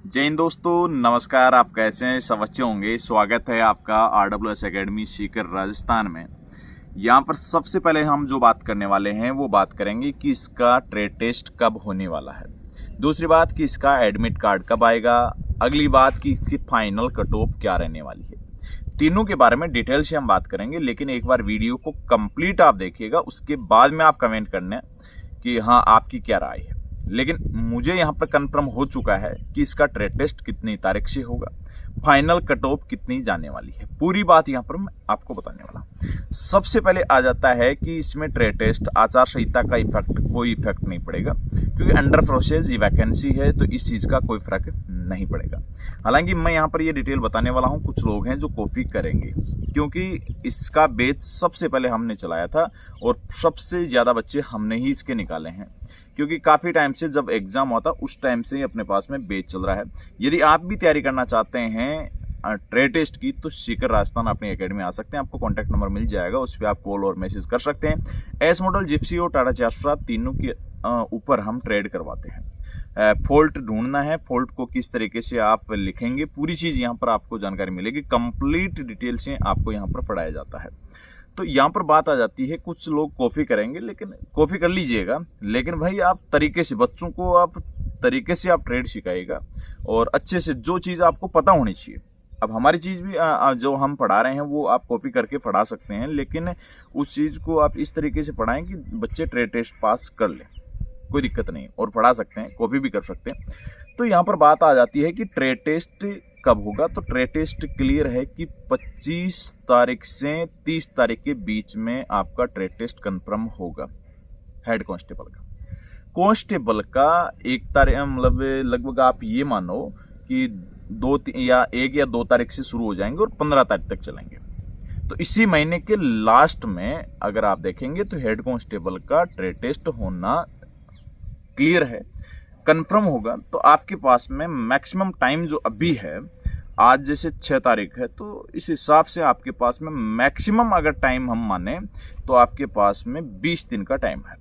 जय हिंद दोस्तों, नमस्कार। आप कैसे हैं? सब अच्छे होंगे। स्वागत है आपका RWS एकेडमी सीकर राजस्थान में। यहाँ पर सबसे पहले हम जो बात करने वाले हैं वो बात करेंगे कि इसका ट्रेड टेस्ट कब होने वाला है। दूसरी बात कि इसका एडमिट कार्ड कब आएगा। अगली बात कि इसकी फाइनल कट ऑफ क्या रहने वाली है। तीनों के बारे में डिटेल से हम बात करेंगे, लेकिन एक बार वीडियो को कंप्लीट आप देखिएगा, उसके बाद में आप कमेंट करना कि हाँ आपकी क्या राय है। लेकिन मुझे यहाँ पर कंफर्म हो चुका है कि इसका ट्रेड टेस्ट कितनी तारीख से होगा, फाइनल कट ऑफ कितनी जाने वाली है, पूरी बात यहाँ पर मैं आपको बताने वाला। सबसे पहले आ जाता है कि इसमें ट्रेड टेस्ट आचार संहिता का कोई इफेक्ट नहीं पड़ेगा, क्योंकि अंडर प्रोसेस ये वैकेंसी है, तो इस चीज का कोई फर्क नहीं पड़ेगा। हालांकि मैं यहाँ पर ये डिटेल बताने वाला हूँ, कुछ लोग हैं जो कॉपी करेंगे, क्योंकि इसका बैच सबसे पहले हमने चलाया था और सबसे ज्यादा बच्चे हमने ही इसके निकाले हैं, क्योंकि काफी टाइम से जब एग्जाम होता उस टाइम से ही अपने पास में बैच चल रहा है। यदि आप भी तैयारी करना चाहते हैं ट्रेड टेस्ट की, तो सीकर राजस्थान अपनी एकेडमी आ सकते हैं। आपको कॉन्टैक्ट नंबर मिल जाएगा, उस पर आप कॉल और मैसेज कर सकते हैं। एस मॉडल, जिप्सी और टाटा 400 तीनों के ऊपर हम ट्रेड करवाते हैं। फॉल्ट ढूंढना है, फॉल्ट को किस तरीके से आप लिखेंगे, पूरी चीज यहाँ पर आपको जानकारी मिलेगी। कंप्लीट डिटेल से आपको यहाँ पर पढ़ाया जाता है। तो यहाँ पर बात आ जाती है, कुछ लोग कॉपी करेंगे, लेकिन कॉपी कर लीजिएगा, लेकिन भाई आप तरीके से बच्चों को आप तरीके से आप ट्रेड सिखाइएगा और अच्छे से जो चीज़ आपको पता होनी चाहिए। अब हमारी चीज़ भी जो हम पढ़ा रहे हैं वो आप कॉपी करके पढ़ा सकते हैं, लेकिन उस चीज़ को आप इस तरीके से पढ़ाएं कि बच्चे ट्रेड टेस्ट पास कर लें, कोई दिक्कत नहीं, और पढ़ा सकते हैं, कॉपी भी कर सकते हैं। तो यहाँ पर बात आ जाती है कि ट्रेड टेस्ट कब होगा। तो ट्रेड टेस्ट क्लियर है कि 25 तारीख से 30 तारीख के बीच में आपका ट्रेड टेस्ट कंफर्म होगा। हेड कांस्टेबल का, कांस्टेबल का 1 तारीख मतलब लगभग आप ये मानो कि 1 या 2 तारीख से शुरू हो जाएंगे और 15 तारीख तक चलेंगे। तो इसी महीने के लास्ट में अगर आप देखेंगे तो हेड कांस्टेबल का ट्रेड टेस्ट होना क्लियर है, कंफर्म होगा। तो आपके पास में मैक्सिमम टाइम जो अभी है, आज जैसे 6 तारीख है, तो इस हिसाब से आपके पास में मैक्सिमम अगर टाइम हम माने तो आपके पास में 20 दिन का टाइम है।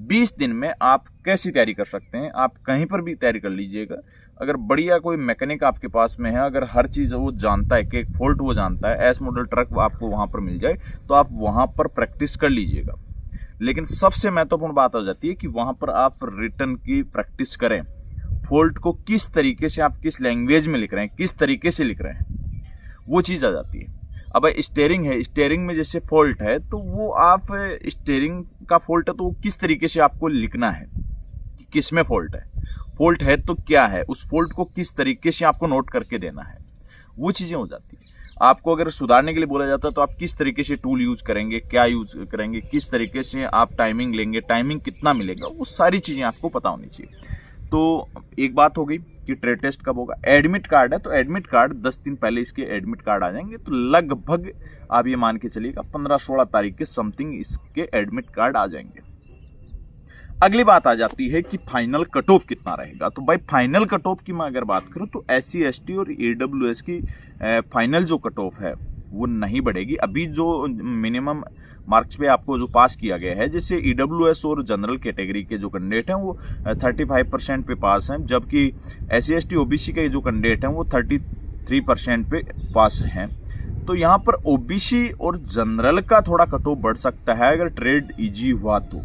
20 दिन में आप कैसी तैयारी कर सकते हैं, आप कहीं पर भी तैयारी कर लीजिएगा। अगर बढ़िया कोई मैकेनिक आपके पास में है, अगर हर चीज वो जानता है कि एक फॉल्ट वो जानता है, एस मॉडल ट्रक आपको वहां पर मिल जाए, तो आप वहां पर प्रैक्टिस कर लीजिएगा। लेकिन सबसे महत्वपूर्ण बात आ जाती है कि वहां पर आप रिटर्न की प्रैक्टिस करें। फॉल्ट को किस तरीके से आप किस लैंग्वेज में लिख रहे हैं, किस तरीके से लिख रहे हैं, वो चीज आ जाती है। अब स्टीयरिंग है, स्टीयरिंग में जैसे फॉल्ट है, तो वो आप स्टीयरिंग का फॉल्ट है तो वो किस तरीके से आपको लिखना है कि किस में फॉल्ट है, फॉल्ट है तो क्या है, उस फॉल्ट को किस तरीके से आपको नोट करके देना है, वो चीजें हो जाती है। आपको अगर सुधारने के लिए बोला जाता है तो आप किस तरीके से टूल यूज करेंगे, क्या यूज करेंगे, किस तरीके से आप टाइमिंग लेंगे, टाइमिंग कितना मिलेगा, वो सारी चीजें आपको पता होनी चाहिए। तो एक बात हो गई कि ट्रेड टेस्ट कब होगा। एडमिट कार्ड है, तो एडमिट कार्ड 10 दिन पहले इसके एडमिट कार्ड आ जाएंगे, तो लगभग आप ये मान के चलिएगा 15-16 तारीख के समथिंग इसके एडमिट कार्ड आ जाएंगे। अगली बात आ जाती है कि फाइनल कट ऑफ कितना रहेगा। तो भाई फाइनल कट ऑफ की मैं अगर बात करूं तो SC ST और AWS की फाइनल जो कट ऑफ है वो नहीं बढ़ेगी। अभी जो मिनिमम मार्क्स पे आपको जो पास किया गया है, जैसे EWS और जनरल कैटेगरी के जो कैंडिडेट हैं वो 35% पे पास हैं, जबकि SC ST OBC के जो कैंडिडेट हैं वो 33% पे पास हैं। तो यहाँ पर OBC और जनरल का थोड़ा कट ऑफ बढ़ सकता है अगर ट्रेड इजी हुआ तो।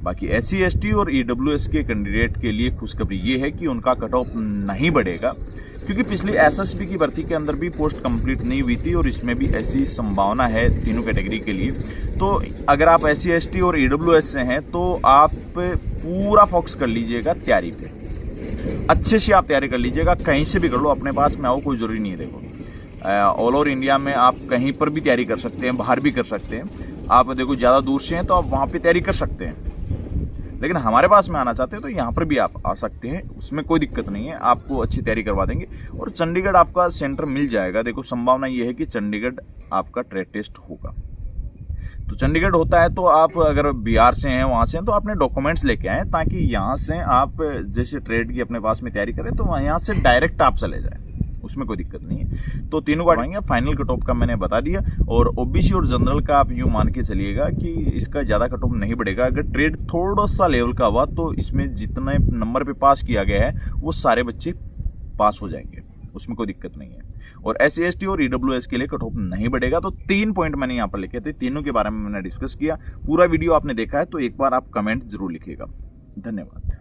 बाकी SC ST और AWS के कैंडिडेट के लिए खुशखबरी ये है कि उनका कट ऑफ नहीं बढ़ेगा, क्योंकि पिछली SSB की भर्ती के अंदर भी पोस्ट कंप्लीट नहीं हुई थी और इसमें भी ऐसी संभावना है तीनों कैटेगरी के लिए। तो अगर आप SC ST और AWS से हैं तो आप पूरा फोकस कर लीजिएगा तैयारी पे, अच्छे से आप तैयारी कर लीजिएगा, कहीं से भी कर लो, अपने पास में आओ, कोई जरूरी नहीं है। देखो ऑल ओवर इंडिया में आप कहीं पर भी तैयारी कर सकते हैं, बाहर भी कर सकते हैं। आप देखो ज्यादा दूर से हैं तो आप वहां पे तैयारी कर सकते हैं, लेकिन हमारे पास में आना चाहते हैं तो यहाँ पर भी आप आ सकते हैं, उसमें कोई दिक्कत नहीं है, आपको अच्छी तैयारी करवा देंगे और चंडीगढ़ आपका सेंटर मिल जाएगा। देखो संभावना ये है कि चंडीगढ़ आपका ट्रेड टेस्ट होगा। तो चंडीगढ़ होता है तो आप अगर बिहार से हैं, वहां से हैं, तो अपने डॉक्यूमेंट्स लेके आए, ताकि यहाँ से आप जैसे ट्रेड की अपने पास में तैयारी करें तो यहाँ से डायरेक्ट आप चले जाए, उसमें कोई दिक्कत नहीं है। तो तीनों का आएंगे। फाइनल कट ऑफ का मैंने बता दिया, और OBC और जनरल का आप यूं मान के चलिएगा कि इसका ज्यादा कट ऑफ नहीं बढ़ेगा। अगर ट्रेड थोड़ा सा लेवल का हुआ तो इसमें जितने नंबर पे पास किया गया है वो सारे बच्चे पास हो जाएंगे, उसमें कोई दिक्कत नहीं है। और SC/ST और EWS के लिए कट ऑफ नहीं बढ़ेगा। तो 3 पॉइंट मैंने यहाँ पर लिखे थे, तीनों के बारे में मैंने डिस्कस किया। पूरा वीडियो आपने देखा है तो एक बार आप कमेंट जरूर लिखिएगा। धन्यवाद।